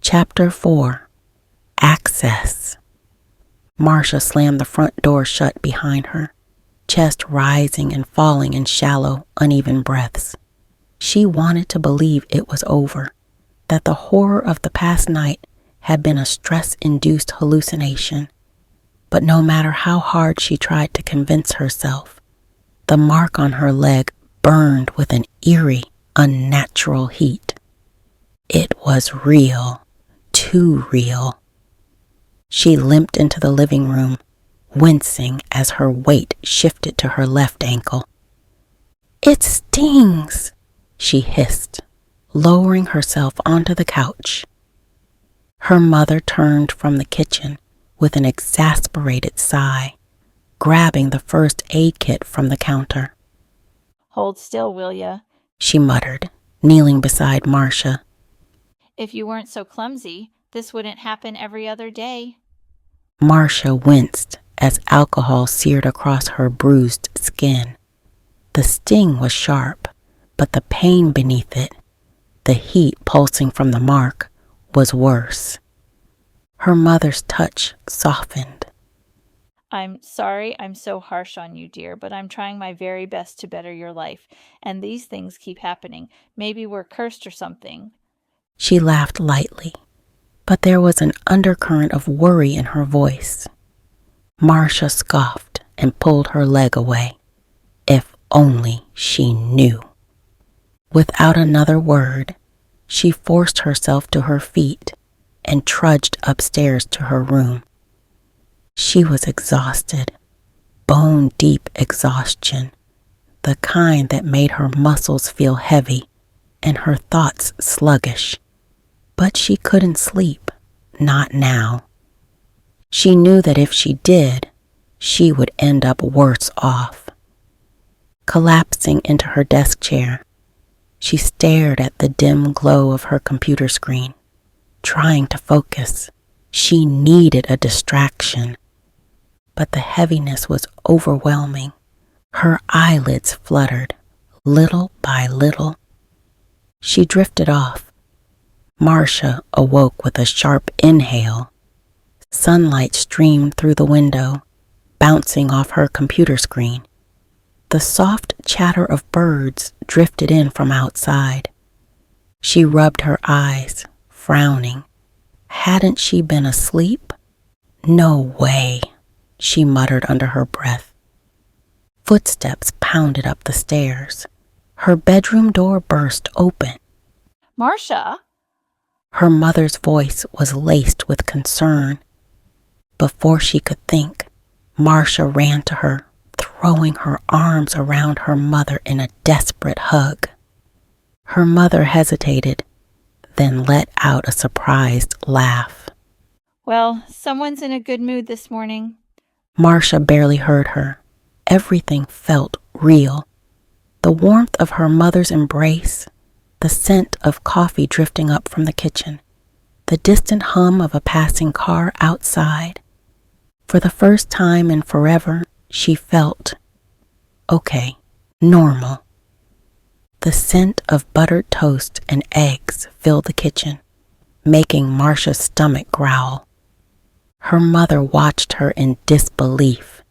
Chapter 4. Access. Marsha slammed the front door shut behind her, chest rising and falling in shallow, uneven breaths. She wanted to believe it was over, that the horror of the past night had been a stress-induced hallucination. But no matter how hard she tried to convince herself, the mark on her leg burned with an eerie, unnatural heat. It was real. Too real. She limped into the living room, wincing as her weight shifted to her left ankle. "It stings," she hissed, lowering herself onto the couch. Her mother turned from the kitchen with an exasperated sigh, grabbing the first aid kit from the counter. "Hold still, will ya?" she muttered, kneeling beside Marsha. "If you weren't so clumsy, this wouldn't happen every other day." Marsha winced as alcohol seared across her bruised skin. The sting was sharp, but the pain beneath it, the heat pulsing from the mark, was worse. Her mother's touch softened. "I'm sorry I'm so harsh on you, dear, but I'm trying my very best to better your life, and these things keep happening. Maybe we're cursed or something." She laughed lightly, but there was an undercurrent of worry in her voice. Marsha scoffed and pulled her leg away. If only she knew. Without another word, she forced herself to her feet and trudged upstairs to her room. She was exhausted, bone-deep exhaustion, the kind that made her muscles feel heavy and her thoughts sluggish. But she couldn't sleep, not now. She knew that if she did, she would end up worse off. Collapsing into her desk chair, she stared at the dim glow of her computer screen, trying to focus. She needed a distraction, but the heaviness was overwhelming. Her eyelids fluttered, little by little. She drifted off. Marsha awoke with a sharp inhale. Sunlight streamed through the window, bouncing off her computer screen. The soft chatter of birds drifted in from outside. She rubbed her eyes, frowning. Hadn't she been asleep? No way, she muttered under her breath. Footsteps pounded up the stairs. Her bedroom door burst open. "Marsha!" Her mother's voice was laced with concern. Before she could think, Marsha ran to her, throwing her arms around her mother in a desperate hug. Her mother hesitated, then let out a surprised laugh. "Well, someone's in a good mood this morning." Marsha barely heard her. Everything felt real. The warmth of her mother's embrace, the scent of coffee drifting up from the kitchen, the distant hum of a passing car outside. For the first time in forever, she felt okay, normal. The scent of buttered toast and eggs filled the kitchen, making Marsha's stomach growl. Her mother watched her in disbelief.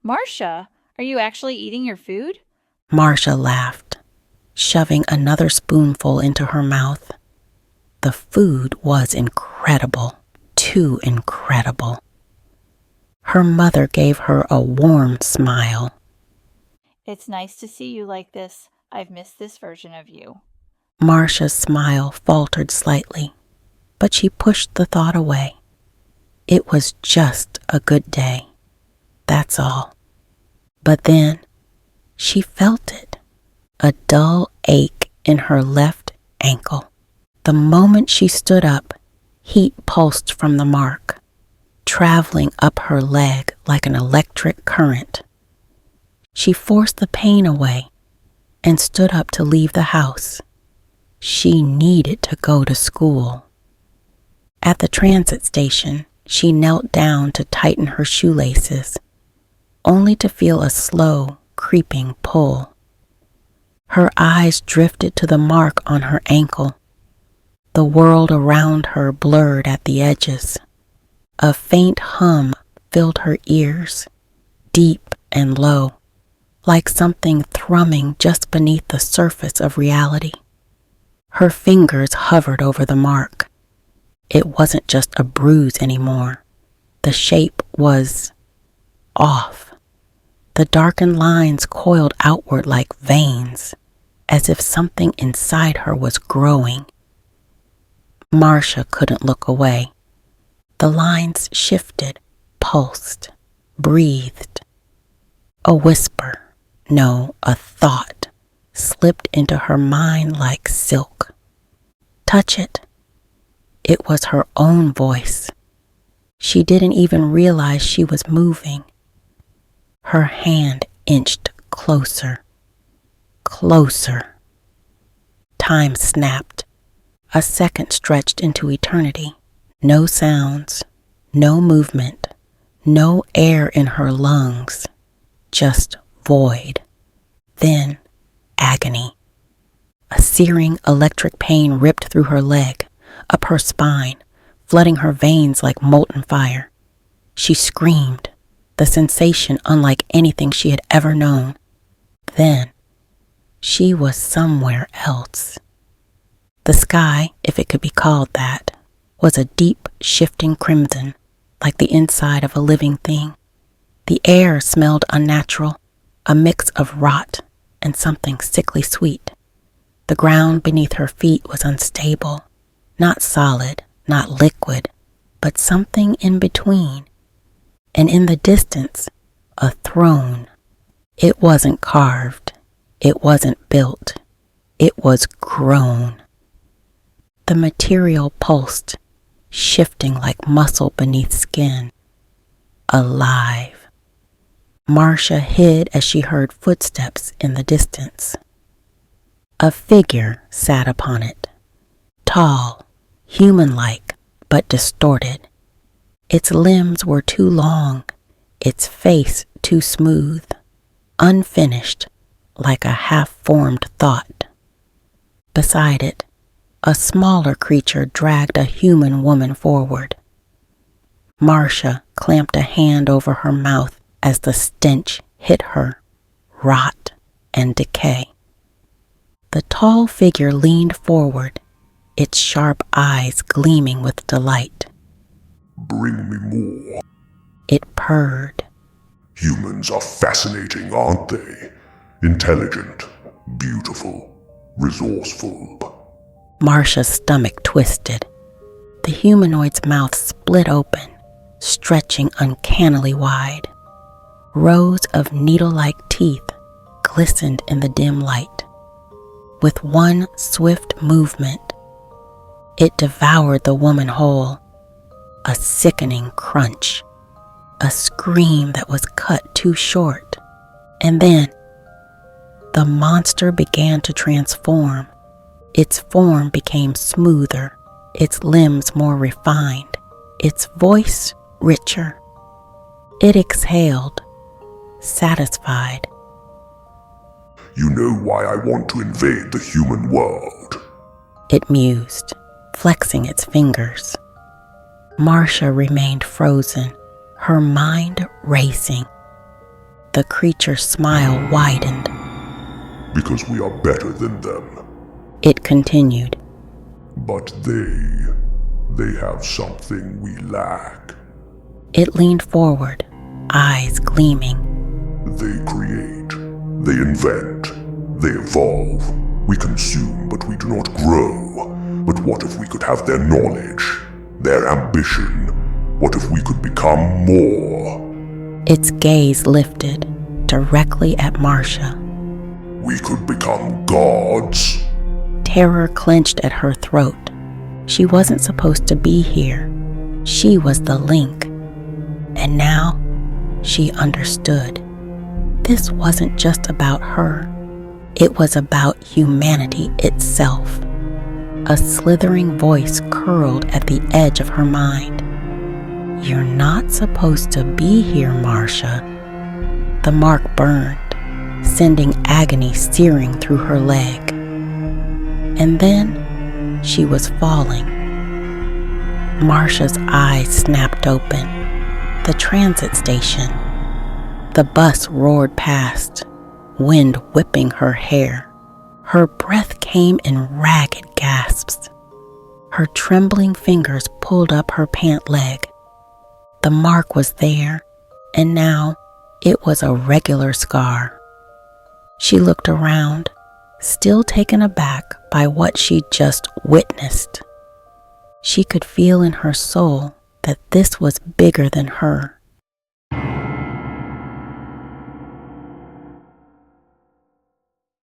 "Marsha, are you actually eating your food?" Marsha laughed, shoving another spoonful into her mouth. The food was incredible, too incredible. Her mother gave her a warm smile. "It's nice to see you like this. I've missed this version of you." Marsha's smile faltered slightly, but she pushed the thought away. It was just a good day. That's all. But then she felt it, a dull ache in her left ankle. The moment she stood up, heat pulsed from the mark, traveling up her leg like an electric current. She forced the pain away and stood up to leave the house. She needed to go to school. At the transit station, she knelt down to tighten her shoelaces, only to feel a slow, creeping pull. Her eyes drifted to the mark on her ankle. The world around her blurred at the edges. A faint hum filled her ears, deep and low, like something thrumming just beneath the surface of reality. Her fingers hovered over the mark. It wasn't just a bruise anymore. The shape was off. The darkened lines coiled outward like veins, as if something inside her was growing. Marsha couldn't look away. The lines shifted, pulsed, breathed. A whisper, no, a thought, slipped into her mind like silk. Touch it. It was her own voice. She didn't even realize she was moving. Her hand inched closer, closer. Time snapped. A second stretched into eternity. No sounds, no movement, no air in her lungs, just void. Then agony. A searing electric pain ripped through her leg, up her spine, flooding her veins like molten fire. She screamed, the sensation unlike anything she had ever known. Then, she was somewhere else. The sky, if it could be called that, was a deep, shifting crimson, like the inside of a living thing. The air smelled unnatural, a mix of rot and something sickly sweet. The ground beneath her feet was unstable, not solid, not liquid, but something in between. And in the distance, a throne. It wasn't carved. It wasn't built. It was grown. The material pulsed, shifting like muscle beneath skin. Alive. Marsha hid as she heard footsteps in the distance. A figure sat upon it, tall, human-like, but distorted. Its limbs were too long, its face too smooth, unfinished, like a half-formed thought. Beside it, a smaller creature dragged a human woman forward. Marsha clamped a hand over her mouth as the stench hit her, rot and decay. The tall figure leaned forward, its sharp eyes gleaming with delight. Bring me more. It purred. Humans are fascinating, aren't they? Intelligent, beautiful, resourceful. Marsha's stomach twisted. The humanoid's mouth split open, stretching uncannily wide. Rows of needle-like teeth glistened in the dim light. With one swift movement, it devoured the woman whole. A sickening crunch, a scream that was cut too short, and then the monster began to transform. Its form became smoother, its limbs more refined, its voice richer. It exhaled, satisfied. You know why I want to invade the human world? It mused, flexing its fingers. Marsha remained frozen, her mind racing. The creature's smile widened. Because we are better than them. It continued. But they have something we lack. It leaned forward, eyes gleaming. They create, they invent, they evolve. We consume, but we do not grow. But what if we could have their knowledge, their ambition? What if we could become more? Its gaze lifted, directly at Marsha. We could become gods. Terror clenched at her throat. She wasn't supposed to be here. She was the link. And now, she understood. This wasn't just about her. It was about humanity itself. A slithering voice curled at the edge of her mind. You're not supposed to be here, Marsha. The mark burned, sending agony searing through her leg. And then, she was falling. Marsha's eyes snapped open. The transit station. The bus roared past, wind whipping her hair. Her breath came in ragged gasps. Her trembling fingers pulled up her pant leg. The mark was there, and now it was a regular scar. She looked around, still taken aback by what she'd just witnessed. She could feel in her soul that this was bigger than her,